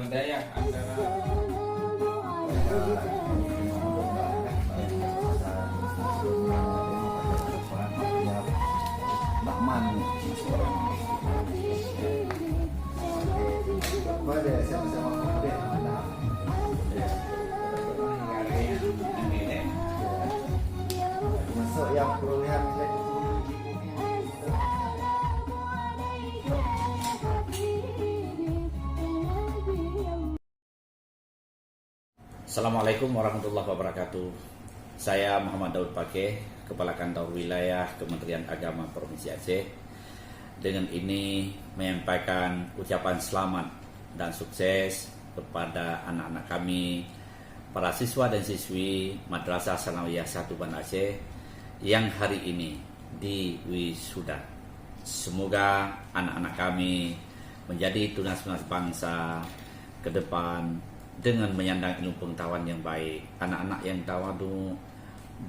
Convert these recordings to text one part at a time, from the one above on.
swadaya antara masuk yang perolehan nilai Assalamualaikum warahmatullahi wabarakatuh. Saya Muhammad Daud Pakeh, Kepala Kantor Wilayah Kementerian Agama Provinsi Aceh. Dengan ini menyampaikan ucapan selamat dan sukses kepada anak-anak kami, para siswa dan siswi Madrasah Sanawiyah 1 Banda Aceh yang hari ini diwisuda. Semoga anak-anak kami menjadi tunas-tunas bangsa ke depan dengan menyandang ilmu pengetahuan yang baik, anak-anak yang tawadu,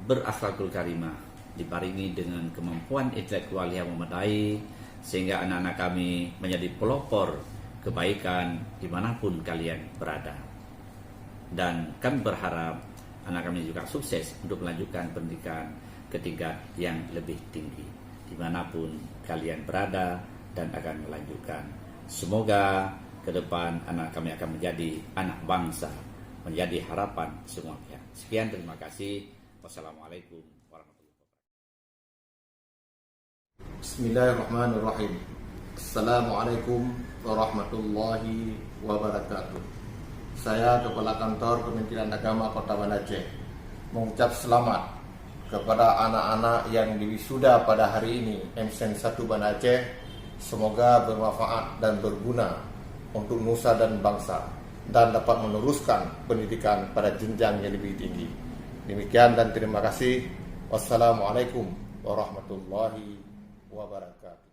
berakhlakul karimah, dibarengi dengan kemampuan intelektual yang memadai, sehingga anak-anak kami menjadi pelopor kebaikan dimanapun kalian berada. Dan kami berharap anak kami juga sukses untuk melanjutkan pendidikan ke tingkat yang lebih tinggi, dimanapun kalian berada dan akan melanjutkan. Semoga ke depan anak kami akan menjadi anak bangsa, menjadi harapan semua pihak. Sekian, terima kasih. Wassalamualaikum warahmatullahi wabarakatuh. Bismillahirrahmanirrahim. Assalamualaikum warahmatullahi wabarakatuh. Saya Kepala Kantor Kementerian Agama Kota Banda Aceh mengucap selamat kepada anak-anak yang diwisuda pada hari ini MSN 1 Banda Aceh. Semoga bermanfaat dan berguna untuk nusa dan bangsa dan dapat meneruskan pendidikan pada jenjang yang lebih tinggi. Demikian dan terima kasih. Wassalamualaikum warahmatullahi wabarakatuh.